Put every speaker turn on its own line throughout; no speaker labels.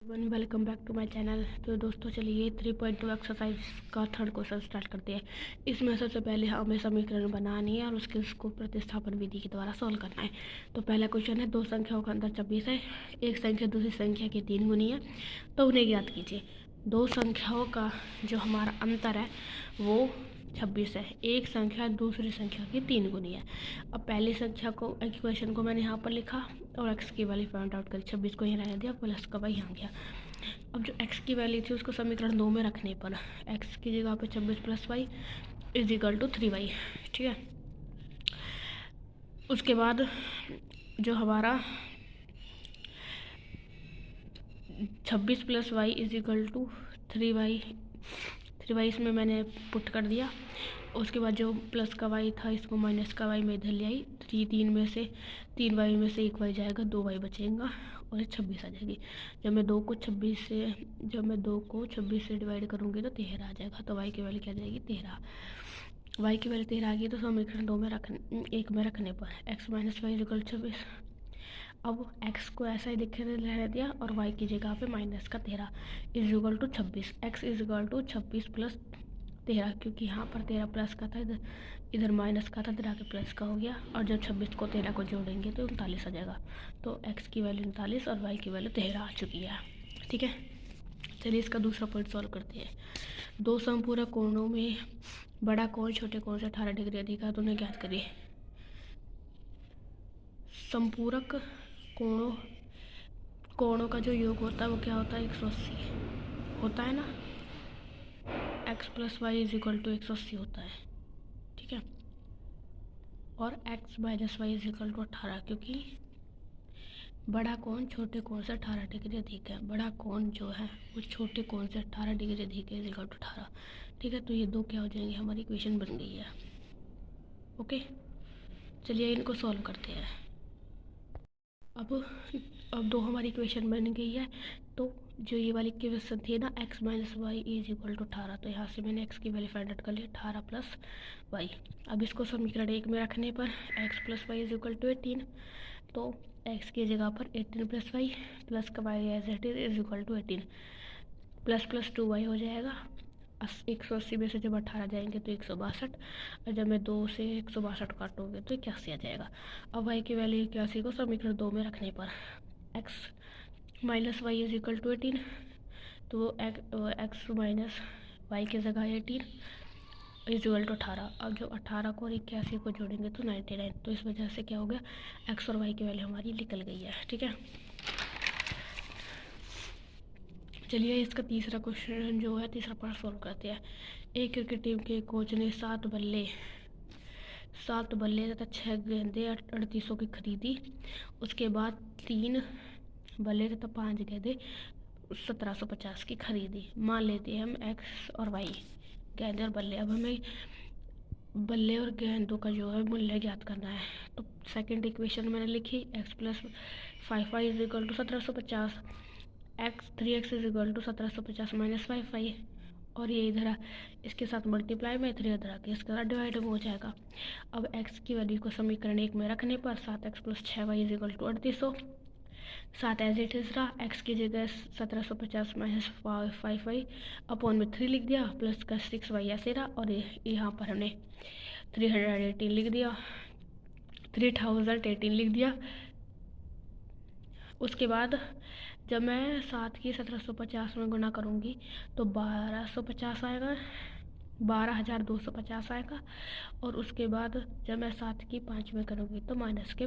Everyone, welcome back to my channel. तो दोस्तों चलिए 3.2 एक्सरसाइज का थर्ड क्वेश्चन स्टार्ट करते हैं। इसमें सबसे पहले हमें समीकरण बनानी है और उसको प्रतिस्थापन विधि के द्वारा सॉल्व करना है। तो पहला क्वेश्चन है, दो संख्याओं का अंतर 26 है। एक संख्या दूसरी संख्या की 3 गुनी है, तो उन्हें ज्ञात कीजिए। दो संख्याओं का जो हमारा अंतर है वो 26 है। एक संख्या दूसरी संख्या की 3 गुनी है। अब पहली संख्या को इक्वेशन को मैंने यहाँ पर लिखा और x की वैल्यू फाइंड आउट करी। 26 को यहाँ रहने दिया, प्लस का y यहाँ गया। अब जो x की वैल्यू थी उसको समीकरण 2 में रखने पर x की जगह पे 26 plus y is equal to 3y। ठीक है, उसके बाद जो हमारा 26 plus y is equal to 3y इसमें मैंने पुट कर दिया। उसके बाद जो प्लस का y था इसको माइनस का y में इधर ले आई। 3 में से 3y में से 1y जाएगा, 2y बचेगा और 26 आ जाएगी। जब मैं 2 को 26 से डिवाइड करूँगी तो 13 आ जाएगा। तो y की वैल्यू क्या जाएगी, 13। y की वैल्यू 13 आ गई। तो समीकरण 2 में एक में रखने पर x minus y is equal 26। अब x को ऐसा ही रहने दिया और y की जगह पे माइनस का 13 is equal to 26। x is equal to 26 plus 13, क्योंकि यहाँ पर 13 प्लस का था, इधर माइनस का था, इधर आके प्लस का हो गया। और जब 26 को 13 को जोड़ेंगे तो 39 आ जाएगा। तो x की वैल्यू 39 और y की वैल्यू 13 आ चुकी है। ठीक है, चलिए इसका दूसरा पॉइंट सॉल्व करते हैं। दो समपूरक कोणों में बड़ा कोण छोटे कोण से 18 डिग्री अधिक है, तो उन्हें ज्ञात करिए। समपूरक कोणों का जो योग होता है वो क्या होता है, 180 होता है ना। x plus y is equal to 180 होता है। ठीक है, और x minus y is equal to 18, क्योंकि बड़ा कोण छोटे कोण से 18 डिग्री अधिक है। बड़ा कोण जो है वो छोटे कोण से 18 डिग्री अधिक है, इज इक्वल टू 18। ठीक है, तो ये दो क्या हो जाएंगे, हमारी इक्वेशन बन गई है। ओके, चलिए इनको सॉल्व करते हैं। अब दो हमारी इक्वेशन बन गई है। तो जो ये वाली इक्वेशन थी ना, x minus y is equal to 18, तो यहाँ से मैंने x की वैल्यू फाइंड आउट कर ली, 18 प्लस वाई। अब इसको समीकरण 1 में रखने पर x plus y is equal to 18। तो x की जगह पर 18 प्लस वाई प्लस का y as it is equal to 18 plus plus 2y हो जाएगा। 180 में से जब 18 जाएंगे तो 162, और जब मैं 2 से 162 काटूंगी तो 81 आ जाएगा। अब y की वैल्यू 81 को समीकरण 2 में रखने पर x minus y is equal to 18, तो x माइनस वाई की जगह 18 इज इक्वल टू 18। अब जो 18 को और 81 को जोड़ेंगे तो 99। तो इस वजह से क्या हो गया, x और y की वैल्यू हमारी निकल गई है। ठीक है, चलिए इसका तीसरा क्वेश्चन जो है, तीसरा पार्ट सॉल्व करते हैं। एक क्रिकेट टीम के कोच ने 7 बल्ले तथा 6 गेंदें 3800 की खरीदी। उसके बाद 3 बल्ले तथा 5 गेंदें 1750 की खरीदी। मान लेते हैं हम x और y, गेंदे और बल्ले। अब हमें बल्ले और गेंदों का जो है मूल्य ज्ञात करना है। तो सेकंड इक्वेशन मैंने लिखी, x plus 5y is equal to 1750, x is equal to 1750 minus 5y, और ये इधर इसके साथ मल्टीप्लाई में 3 इधर आके इसके साथ डिवाइड हो जाएगा। अब x की वैल्यू को समीकरण 1 में रखने पर 7x plus 6y is equal to 3800। 7 as it is रहा, x की जगह 1750 माइनस 5y अपॉन में 3 लिख दिया, प्लस का 6y ऐसे रहा, और यहाँ पर हमने 318 लिख दिया, 3018 लिख दिया। उसके बाद जब मैं 7 की 1750 में गुना करूँगी तो 1250 आएगा, 12250 आएगा। और उसके बाद जब मैं 7 की 5 में करूँगी तो माइनस के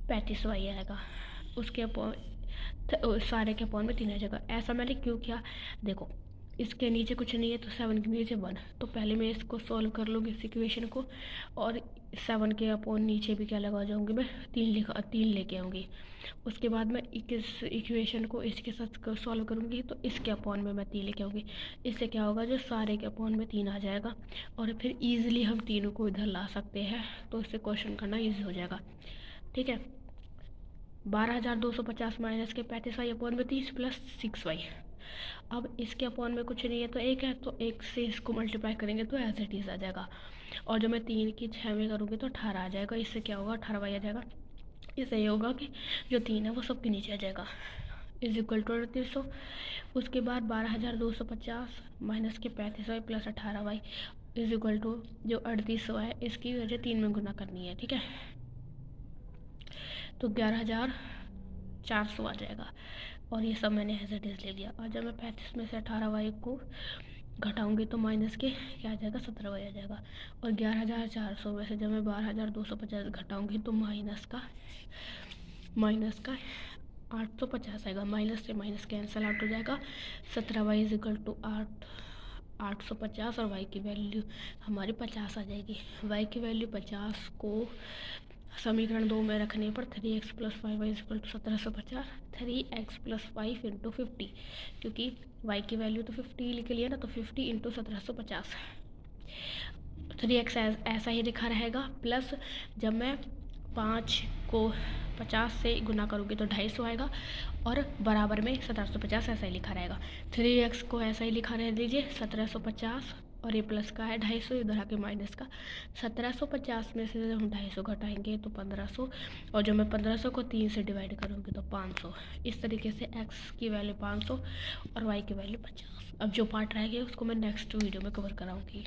35y आएगा। उसके सारे के अपॉन में 3 आ जाएगा। ऐसा मैंने क्यों किया, देखो इसके नीचे कुछ नहीं है तो 7 के नीचे 1, तो पहले मैं इसको सॉल्व कर लूँगी इस इक्वेशन को, और 7 के अपॉन नीचे भी क्या लगा जाऊँगी, मैं 3 लेके आऊँगी। उसके बाद मैं इस इक्वेशन को इसके साथ सॉल्व करूँगी तो इसके अपॉन में मैं 3 लेके आऊँगी। इससे क्या होगा, जो सारे के अपॉन में 3 आ जाएगा, और फिर ईजिली हम तीनों को इधर ला सकते हैं, तो इससे क्वेश्चन करना ईजी हो जाएगा। ठीक है, 12250 माइनस के 35y अपॉन में 30 प्लस 6y। अब इसके अपॉन में कुछ नहीं है तो 1 है, तो 1 से इसको मल्टीप्लाई करेंगे तो एज इट इज आ जाएगा। और जब मैं 3 की 6 में करूँगी तो 18 आ जाएगा। इससे क्या होगा, 18y आ जाएगा। इससे ये होगा कि जो 3 है वो सबके नीचे आ जाएगा। Is equal to 3800। उसके बाद 12,250 माइनस के 35y plus 18y is equal to जो 3800 है इसकी वजह 3 में गुना करनी है, ठीक है। तो 11,400 आ जाएगा और ये सब मैंने एज इट इज़ ले लिया। और जब मैं 35 में से 18y को घटाऊंगी तो माइनस के क्या आ जाएगा, 17y आ जाएगा। और 11,400 में से जब मैं 12,250 घटाऊंगी तो माइनस का 850 आएगा। माइनस से माइनस कैंसिल आउट हो जाएगा। 17y इज इक्वल टू 850 और y की वैल्यू हमारी 50 आ जाएगी। y की वैल्यू 50 को समीकरण 2 में रखने पर 3x + 5y is equal to 1750। 3x + 5 into 50, क्योंकि y की वैल्यू तो 50 लिख लिया ना, तो 50 इंटू 1750। 3x ऐसा ही लिखा रहेगा, प्लस जब मैं 5 को 50 से गुना करूँगी तो 250 आएगा और बराबर में 1750 ऐसा ही लिखा रहेगा। 3x को ऐसा ही लिखा रह दीजिए 1750 और ये प्लस का है 250, इधर आके माइनस का 1750 में से जब हम 250 घटाएंगे तो 1500 और जब मैं 1500 को 3 से डिवाइड करूँगी तो 500। इस तरीके से x की वैल्यू 500 और y की वैल्यू 50। अब जो पार्ट रह गया उसको मैं नेक्स्ट वीडियो में कवर कराऊँगी।